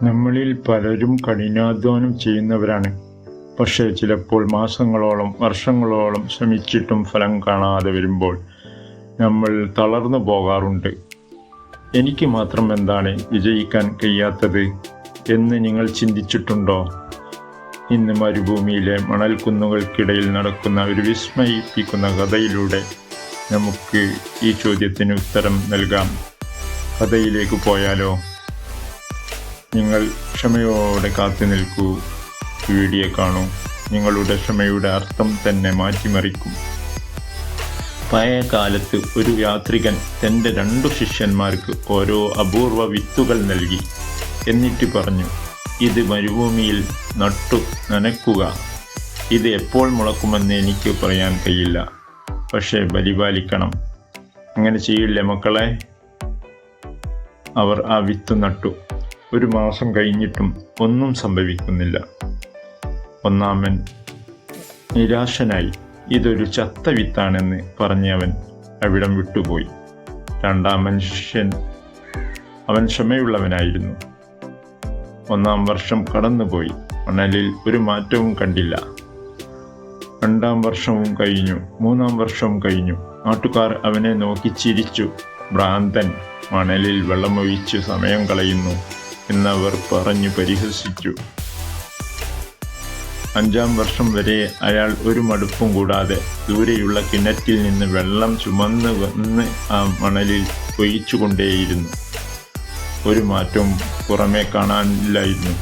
നമ്മളിൽ പലരും കഠിനാധ്വാനം ചെയ്യുന്നവരാണ്. പക്ഷേ ചിലപ്പോൾ മാസങ്ങളോളം വർഷങ്ങളോളം ശ്രമിച്ചിട്ടും ഫലം കാണാതെ വരുമ്പോൾ നമ്മൾ തളർന്നു പോകാറുണ്ട്. എനിക്ക് മാത്രം എന്താണ് വിജയിക്കാൻ കഴിയാത്തത് എന്ന് നിങ്ങൾ ചിന്തിച്ചിട്ടുണ്ടോ? ഇന്ന് മരുഭൂമിയിലെ മണൽക്കുന്നുകൾക്കിടയിൽ നടക്കുന്ന ഒരു വിസ്മയിപ്പിക്കുന്ന കഥയിലൂടെ നമുക്ക് ഈ ചോദ്യത്തിന് ഉത്തരം നൽകാം. കഥയിലേക്ക് പോയാലോ? നിങ്ങൾ ക്ഷമയോടെ കാത്തു നിൽക്കൂ, വീഡിയോ കാണൂ. നിങ്ങളുടെ ക്ഷമയുടെ അർത്ഥം തന്നെ മാറ്റിമറിക്കും. പഴയ കാലത്ത് ഒരു യാത്രികൻ തൻ്റെ 2 ശിഷ്യന്മാർക്ക് ഓരോ അപൂർവ വിത്തുകൾ നൽകി. എന്നിട്ട് പറഞ്ഞു, ഇത് മരുഭൂമിയിൽ നട്ടു നനയ്ക്കുക. ഇത് എപ്പോൾ മുളക്കുമെന്ന് എനിക്ക് പറയാൻ കഴിയില്ല, പക്ഷേ പരിപാലിക്കണം. അങ്ങനെ ചെയ്യില്ലേ മക്കളെ? അവർ ആ വിത്ത് നട്ടു. 1 മാസം കഴിഞ്ഞിട്ടും ഒന്നും സംഭവിക്കുന്നില്ല. ഒന്നാമൻ നിരാശനായി. ഇതൊരു ചത്ത വിത്താണെന്ന് പറഞ്ഞവൻ അവിടം വിട്ടുപോയി. 2ാമൻ ശിഷ്യൻ, അവൻ ക്ഷമയുള്ളവനായിരുന്നു. 1ാം വർഷം കടന്നുപോയി. മണലിൽ ഒരു മാറ്റവും കണ്ടില്ല. 2ാം വർഷവും കഴിഞ്ഞു. 3ാം വർഷവും കഴിഞ്ഞു. നാട്ടുകാർ അവനെ നോക്കി ചിരിച്ചു. ഭ്രാന്തൻ, മണലിൽ വെള്ളമൊഴിച്ച് സമയം കളയുന്നു എന്നവർ പറഞ്ഞു പരിഹസിച്ചു. 5ാം വർഷം വരെ അയാൾ ഒരു മടുപ്പും കൂടാതെ ദൂരെയുള്ള കിണറ്റിൽ നിന്ന് വെള്ളം ചുമന്ന് വന്ന് ആ മണലിൽ ഒഴിച്ചുകൊണ്ടേയിരുന്നു. ഒരു മാറ്റവും പുറമേ കാണാനില്ലായിരുന്നു.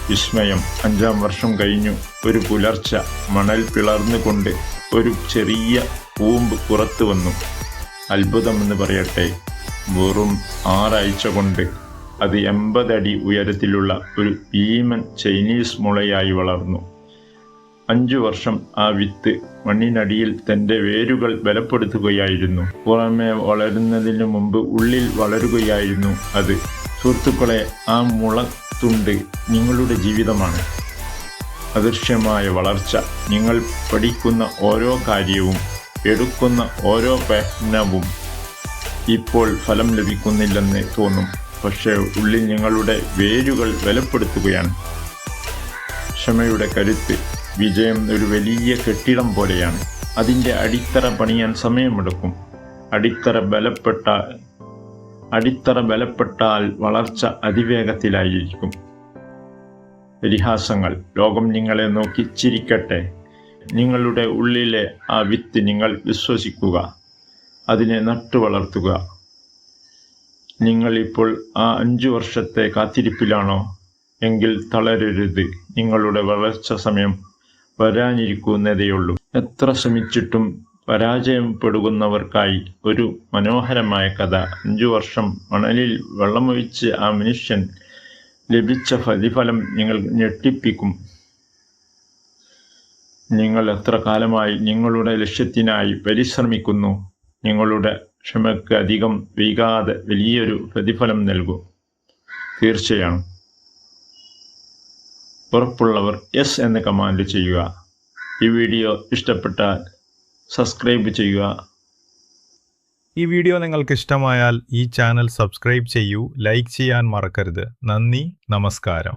വിസ്മയം. 5ാം വർഷം കഴിഞ്ഞു. ഒരു പുലർച്ച മണൽ പിളർന്നുകൊണ്ട് ഒരു ചെറിയ കൂമ്പ് പുറത്തു വന്നു. അത്ഭുതമെന്ന് പറയട്ടെ, വെറും 6 ആഴ്ച കൊണ്ട് അത് 80 അടി ഉയരത്തിലുള്ള ഒരു ഭീമൻ ചൈനീസ് മുളയായി വളർന്നു. 5 വർഷം ആ വിത്ത് മണ്ണിനടിയിൽ തൻ്റെ വേരുകൾ ബലപ്പെടുത്തുകയായിരുന്നു. പുറമെ വളരുന്നതിന് മുമ്പ് ഉള്ളിൽ വളരുകയായിരുന്നു അത്. സുഹൃത്തുക്കളെ, ആ മുളത്തുണ്ട് നിങ്ങളുടെ ജീവിതമാണ്. അദൃശ്യമായ വളർച്ച. നിങ്ങൾ പഠിക്കുന്ന ഓരോ കാര്യവും, എടുക്കുന്ന ഓരോ പ്രയത്നവും ഇപ്പോൾ ഫലം ലഭിക്കുന്നില്ലെന്ന് തോന്നും, പക്ഷേ ഉള്ളിൽ നിങ്ങളുടെ വേരുകൾ ബലപ്പെടുത്തുകയാണ്. ക്ഷമയുടെ കരുത്ത്. വിജയം ഒരു വലിയ കെട്ടിടം പോലെയാണ്. അതിൻ്റെ അടിത്തറ പണിയാൻ സമയമെടുക്കും. അടിത്തറ ബലപ്പെട്ടാൽ വളർച്ച അതിവേഗത്തിലായിരിക്കും. പരിഹാസങ്ങൾ. ലോകം നിങ്ങളെ നോക്കി ചിരിക്കട്ടെ. നിങ്ങളുടെ ഉള്ളിലെ ആ വിത്ത് നിങ്ങൾ വിശ്വസിക്കുക, അതിനെ നട്ടു വളർത്തുക. നിങ്ങൾ ഇപ്പോൾ ആ 5 വർഷത്തെ കാത്തിരിപ്പിലാണോ? എങ്കിൽ തളരരുത്. നിങ്ങളുടെ വളർച്ച സമയം വരാനിരിക്കുന്നതേയുള്ളൂ. എത്ര ശ്രമിച്ചിട്ടും പരാജയപ്പെടുന്നവർക്കായി ഒരു മനോഹരമായ കഥ. 5 വർഷം മണലിൽ വെള്ളമൊഴിച്ച് ആ മനുഷ്യൻ ലഭിച്ച പ്രതിഫലം നിങ്ങൾ ഞെട്ടിപ്പിക്കും. നിങ്ങൾ എത്ര കാലമായി നിങ്ങളുടെ ലക്ഷ്യത്തിനായി പരിശ്രമിക്കുന്നു? നിങ്ങളുടെ ക്ഷമയ്ക്ക് അധികം വൈകാതെ വലിയൊരു പ്രതിഫലം നൽകും. തീർച്ചയാണ്. ഉറപ്പുള്ളവർ യെസ് എന്ന് കമാൻഡ് ചെയ്യുക. ഈ വീഡിയോ ഇഷ്ടപ്പെട്ടാൽ സബ്സ്ക്രൈബ് ചെയ്യുക. ഈ വീഡിയോ നിങ്ങൾക്ക് ഇഷ്ടമായാൽ ഈ ചാനൽ സബ്സ്ക്രൈബ് ചെയ്യൂ, ലൈക്ക് ചെയ്യാൻ മറക്കരുത്. നന്ദി, നമസ്കാരം.